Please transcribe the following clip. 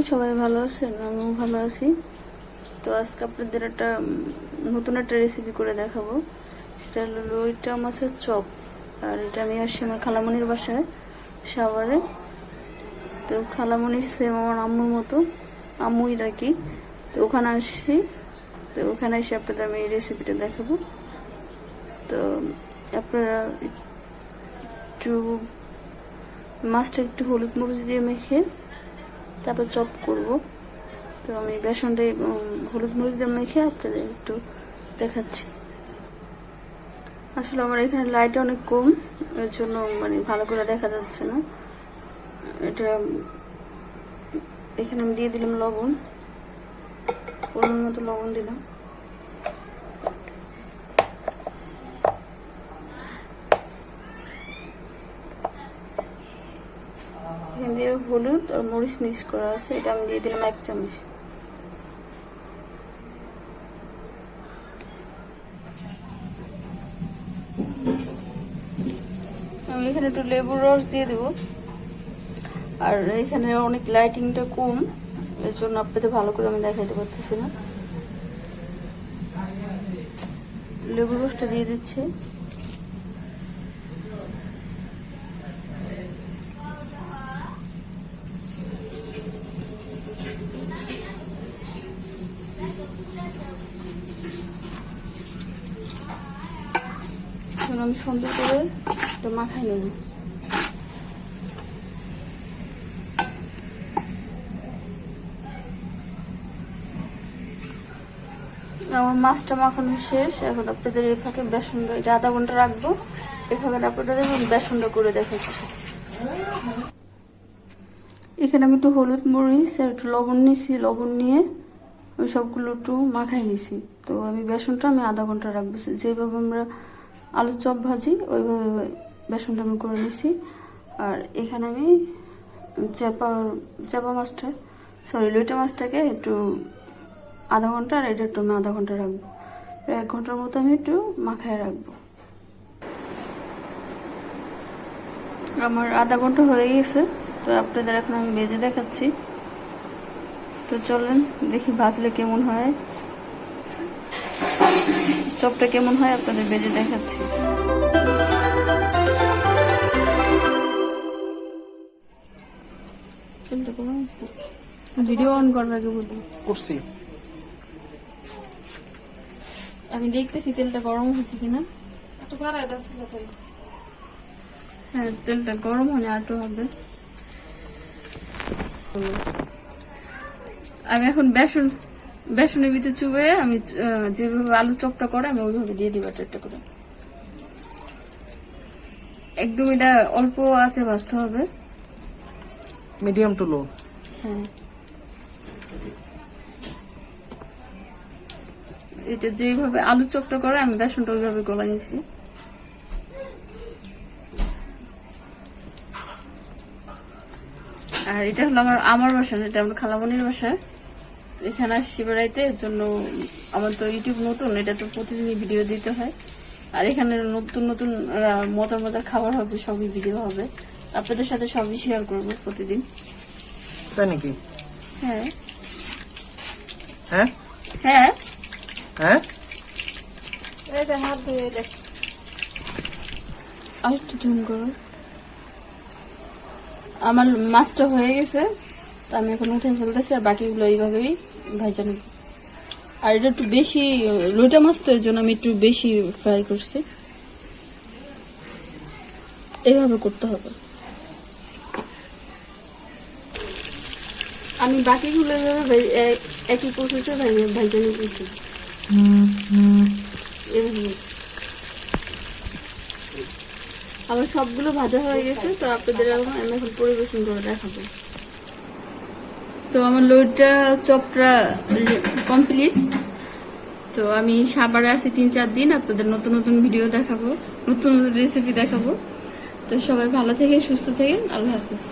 সবাই ভালো আছেন? আমিও ভালো আছি। তো আজকে আপনাদের একটা নতুন একটা রেসিপি করে দেখাবো। সেটা হলো লইটা মাছের চপ। আর এটা আমি আসছি আমার খালামণির বাসায় সাভারে। তো খালামণির সেম আমার আম্মুর মতো, আম্মুই রাখি। তো ওখানে আসছি, তো ওখানে এসে আপনাদের আমি এই রেসিপিটা দেখাবো। তো আপনারা একটু মাছটা একটু হলুদ মরিচ দিয়ে মেখে তারপর চপ করব। তো আমি বেসনটা হলুদ মরিচ দিয়ে মেখে আপনাদের একটু দেখাচ্ছি। আসলে আমার এখানে লাইট অনেক কম, এর জন্য মানে ভালো করে দেখা যাচ্ছে না। এটা এখানে আমি দিয়ে দিলাম লবণ, পরিমাণ মতো লবণ দিলাম। এখানে দিয়ে হলুদ আর মরিচ মিক্স করা আছে, এটা আমি দিয়ে দিলাম 1 চামচ। আমি এখানে একটু লেবুর রস দিয়ে দেব। আর এখানে অনেক লাইটিংটা কম, এর জন্য আপনাদের ভালো করে আমি দেখাতে পারতেছি না। লেবুর রসটা দিয়ে দিচ্ছি। এখন আমি সুন্দর করে এটা মাখাই নেব। আমার মাছটা মাখানো শেষ। এখন আপনাদের এই ফাঁকে বেসনটা, এটা আধা ঘন্টা রাখবো। এভাবে আপনাদের বেসনটা করে দেখাচ্ছি। এখানে আমি একটু হলুদ মরিচ আর একটু লবণ নিয়েছি, লবণ নিয়ে ওই সবগুলো একটু মাখাই নিছি। তো আমি বেসনটা আমি আধা ঘন্টা রাখবো। যেভাবে আমরা আলুর চপ ভাজি ওইভাবে বেসনটা আমি করে নিছি। আর এখানে আমি চাপা মাছটা, লইটা মাছটাকে একটু আধা ঘন্টা, আর এটা একটু আমি আধা ঘন্টা রাখবো। 1 ঘন্টার মতো আমি একটু মাখায় রাখবো। আমার আধা ঘন্টা হয়ে গেছে। তো আপনাদের এখন আমি ভেজে দেখাচ্ছি। তো চলেন দেখি ভাজলে কেমন হয়, চপটা কেমন হয় আপনাদের ভেজে দেখাচ্ছি। ভিডিও অন করার আগে করছি, আমি দেখতেছি তেলটা গরম হয়েছে কিনা। হ্যাঁ, তেলটা গরম হলে আরো হবে। আমি এখন বেসনের ভিতরে চুবে আমি যেভাবে আলু চপটা করে আমি ওইভাবে দিয়ে দিই একটা করে। একদম এটা অল্প আছে ভাজতে হবে, মিডিয়াম টু লো। হ্যাঁ, এটা যেভাবে আলু চপটা করে আমি বেসনটা ওইভাবে গলা নিয়েছি। আর এটা হলো আমার বাসা, এটা আমার খালামণির বাসা। এখানে আসছি বেড়াইতে, এর জন্য আমার তো ইউটিউব নতুন, এটা তো প্রতিদিনই ভিডিও দিতে হয়। আর এখানে নতুন নতুন মজার মজার খাবার হবে, সবই ভিডিও হবে, আপনাদের সাথে সবই শেয়ার করবো প্রতিদিন। তাই নাকি? হ্যাঁ হ্যাঁ হ্যাঁ হ্যাঁ। হাত ধুয়ে দেখ, আর একটু জুম করো। আমার মাছটা হয়ে গেছে, তো আমি এখন উঠে ফেলতেছি, আর বাকিগুলো এইভাবেই ভাজা নেব। আর এটা একটু বেশি লইটা মাছ, তো এর জন্য আমি একটু বেশি ফ্রাই করছি। এইভাবে করতে হবে। আমি বাকিগুলো এইভাবে একই প্রসেসে ভাজা নিতেছি। আমার সবগুলো ভাজা হয়ে গেছে। তো আপনাদের আমি এখন পরিবেশন করে দেখাবো। তো আমার লইটা চপটা কমপ্লিট। তো আমি সাভারে আছি 3-4 দিন, আপনাদের নতুন নতুন ভিডিও দেখাবো, নতুন নতুন রেসিপি দেখাবো। তো সবাই ভালো থাকেন, সুস্থ থাকেন, আল্লাহ হাফেজ।